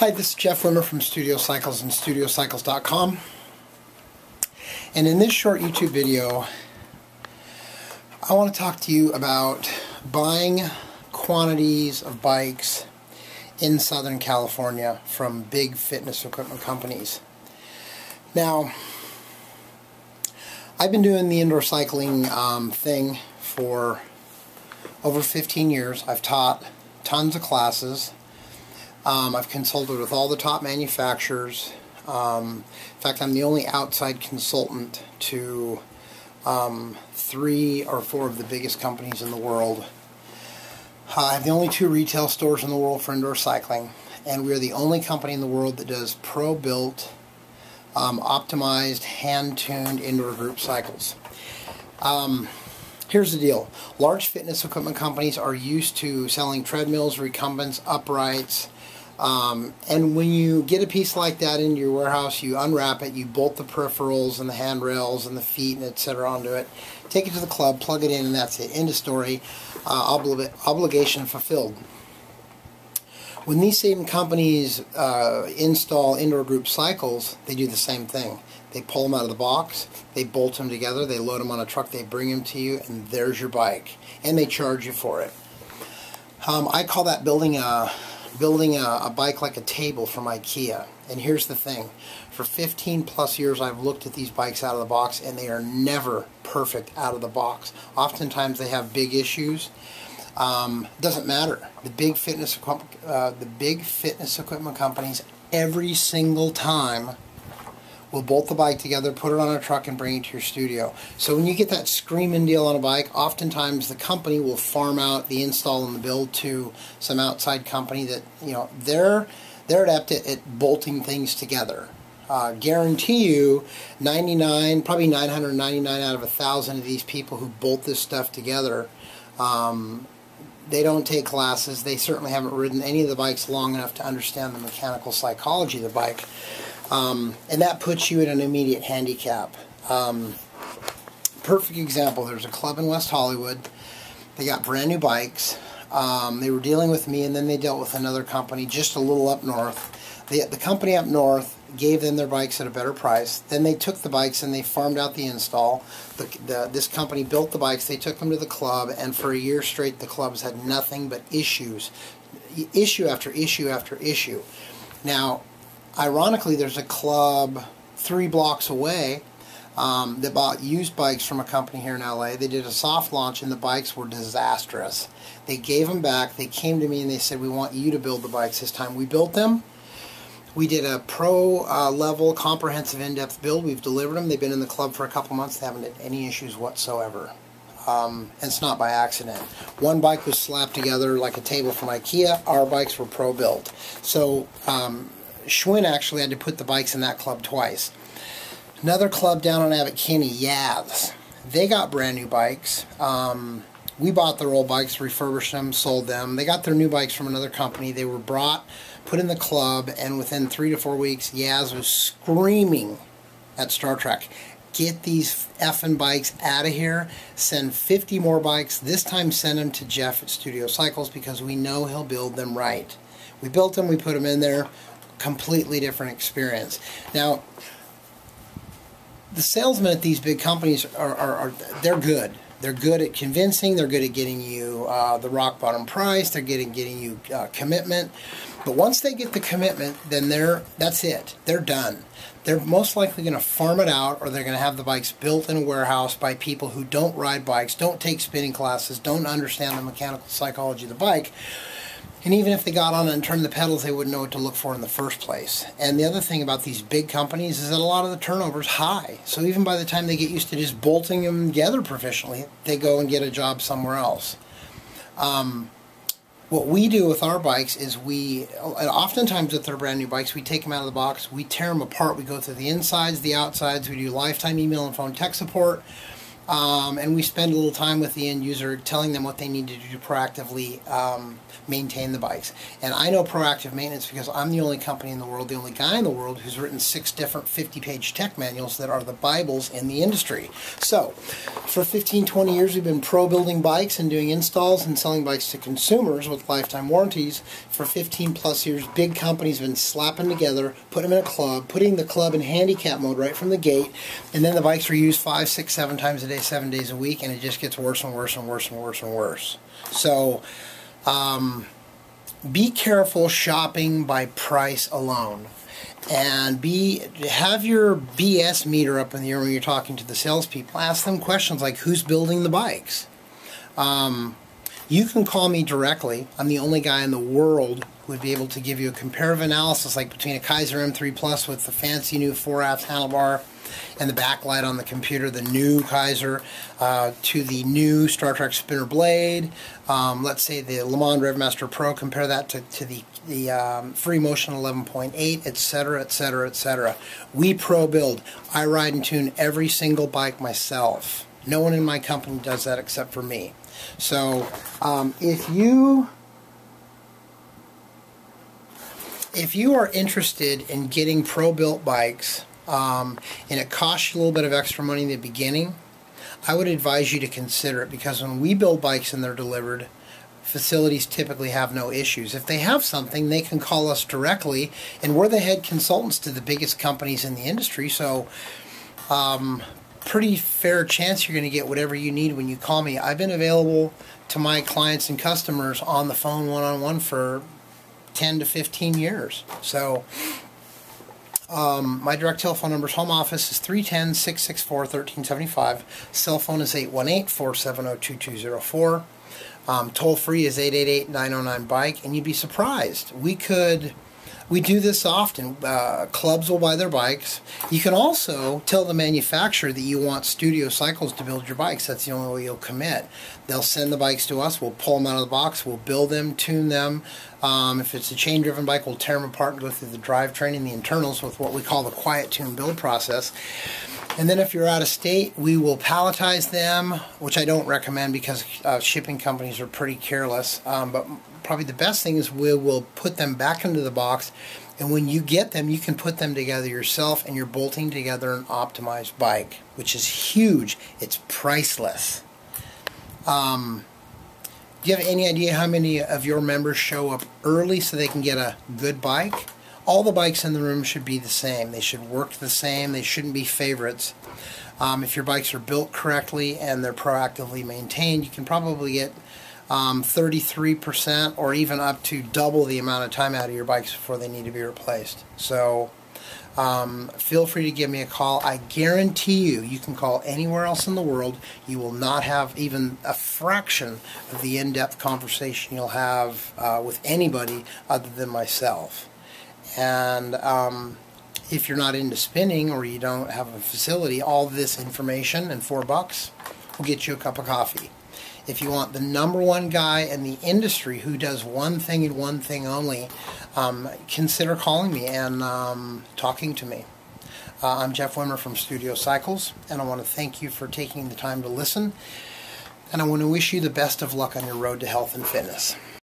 Hi, this is Jeff Wimmer from Studio Cycles and StudioCycles.com. And in this short YouTube video, I want to talk to you about buying quantities of bikes in Southern California from big fitness equipment companies. Now, I've been doing the indoor cycling thing for over 15 years. I've taught tons of classes. I've consulted with all the top manufacturers. In fact, I'm the only outside consultant to 3 or 4 of the biggest companies in the world. I have the only 2 retail stores in the world for indoor cycling, and we are the only company in the world that does pro-built, optimized, hand-tuned indoor group cycles. Here's the deal. Large fitness equipment companies are used to selling treadmills, recumbents, uprights, and when you get a piece like that into your warehouse, you unwrap it, you bolt the peripherals and the handrails and the feet and etc. onto it, take it to the club, plug it in, and that's it. End of story. Obligation fulfilled. When these same companies install indoor group cycles, they do the same thing. They pull them out of the box, they bolt them together, they load them on a truck, they bring them to you, and there's your bike. And they charge you for it. I call that building a bike like a table from IKEA. And here's the thing. For 15 plus years I've looked at these bikes out of the box, and they are never perfect out of the box. Oftentimes they have big issues. Doesn't matter. The big fitness equipment companies every single time will bolt the bike together, put it on a truck, and bring it to your studio. So when you get that screaming deal on a bike, oftentimes the company will farm out the install and the build to some outside company that, you know, they're adept at bolting things together. Guarantee you 99, probably 999 out of 1,000 of these people who bolt this stuff together, they don't take classes. They certainly haven't ridden any of the bikes long enough to understand the mechanical psychology of the bike. And that puts you at an immediate handicap. Perfect example, there's a club in West Hollywood. They got brand new bikes. They were dealing with me, and then they dealt with another company just a little up north. The company up north gave them their bikes at a better price. Then they took the bikes and they farmed out the install. This company built the bikes, they took them to the club, and for a year straight the clubs had nothing but issues. Issue after issue after issue. Now, ironically, there's a club 3 blocks away that bought used bikes from a company here in LA. They did a soft launch and the bikes were disastrous. They gave them back. They came to me and they said, we want you to build the bikes this time. We built them. We did a pro-level, comprehensive, in-depth build. We've delivered them. They've been in the club for a couple months. They haven't had any issues whatsoever. And it's not by accident. One bike was slapped together like a table from IKEA. Our bikes were pro-built. So Schwinn actually had to put the bikes in that club twice. Another club down on Abbot Kinney, Yaths. They got brand new bikes. We bought their old bikes, refurbished them, sold them. They got their new bikes from another company. They were brought, put in the club, and within 3 to 4 weeks, Yaz was screaming at Star Trek, get these effing bikes out of here, send 50 more bikes, this time send them to Jeff at Studio Cycles because we know he'll build them right. We built them, we put them in there, completely different experience. Now, the salesmen at these big companies they're good. They're good at convincing. They're good at getting you the rock bottom price. They're good at getting you commitment. But once they get the commitment, then that's it. They're done. They're most likely going to farm it out, or they're going to have the bikes built in a warehouse by people who don't ride bikes, don't take spinning classes, don't understand the mechanical psychology of the bike. And even if they got on it and turned the pedals, they wouldn't know what to look for in the first place. And the other thing about these big companies is that a lot of the turnover is high. So even by the time they get used to just bolting them together proficiently, they go and get a job somewhere else. What we do with our bikes is oftentimes with our brand new bikes, we take them out of the box, we tear them apart, we go through the insides, the outsides, we do lifetime email and phone tech support. and we spend a little time with the end user telling them what they need to do to proactively maintain the bikes. And I know proactive maintenance because I'm the only company in the world, the only guy in the world who's written 6 different 50-page tech manuals that are the Bibles in the industry. So for 15-20 years we've been pro building bikes and doing installs and selling bikes to consumers with lifetime warranties. For 15 plus years, big companies have been slapping together, putting them in a club, putting the club in handicap mode right from the gate, and then the bikes are used 5, 6, 7 times a day, 7 days a week, and it just gets worse and worse and worse and worse and worse. So be careful shopping by price alone, and have your BS meter up in the air when you're talking to the salespeople. Ask them questions like, who's building the bikes? You can call me directly. I'm the only guy in the world who would be able to give you a comparative analysis, like between a Kaiser M3 Plus with the fancy new 4-apps handlebar and the backlight on the computer, the new Kaiser, to the new Star Trek spinner blade. Let's say the Le Mans Revmaster Pro, compare that to the Free Motion 11.8, etc., etc., etc. We pro build. I ride and tune every single bike myself. No one in my company does that except for me. So if you are interested in getting pro-built bikes, and it costs you a little bit of extra money in the beginning, I would advise you to consider it, because when we build bikes and they're delivered, facilities typically have no issues. If they have something, they can call us directly, and we're the head consultants to the biggest companies in the industry, so pretty fair chance you're going to get whatever you need when you call me. I've been available to my clients and customers on the phone one-on-one for 10 to 15 years. So my direct telephone number is home office is 310-664-1375. Cell phone is 818-470-2204. Toll free is 888-909-BIKE, and you'd be surprised. We do this often. Clubs will buy their bikes. You can also tell the manufacturer that you want Studio Cycles to build your bikes. That's the only way you'll commit. They'll send the bikes to us. We'll pull them out of the box. We'll build them, tune them. If it's a chain-driven bike, we'll tear them apart and go through the drivetrain and the internals with what we call the quiet tune build process. And then if you're out of state, we will palletize them, which I don't recommend because shipping companies are pretty careless. But probably the best thing is we will put them back into the box, and when you get them, you can put them together yourself, and you're bolting together an optimized bike, which is huge. It's priceless. Do you have any idea how many of your members show up early so they can get a good bike? All the bikes in the room should be the same. They should work the same. They shouldn't be favorites. If your bikes are built correctly and they're proactively maintained, you can probably get 33% or even up to double the amount of time out of your bikes before they need to be replaced. So feel free to give me a call. I guarantee you can call anywhere else in the world. You will not have even a fraction of the in-depth conversation you'll have with anybody other than myself. And if you're not into spinning or you don't have a facility, all this information and $4 will get you a cup of coffee. If you want the #1 guy in the industry who does one thing and one thing only, consider calling me and talking to me. I'm Jeff Wimmer from Studio Cycles, and I want to thank you for taking the time to listen, and I want to wish you the best of luck on your road to health and fitness.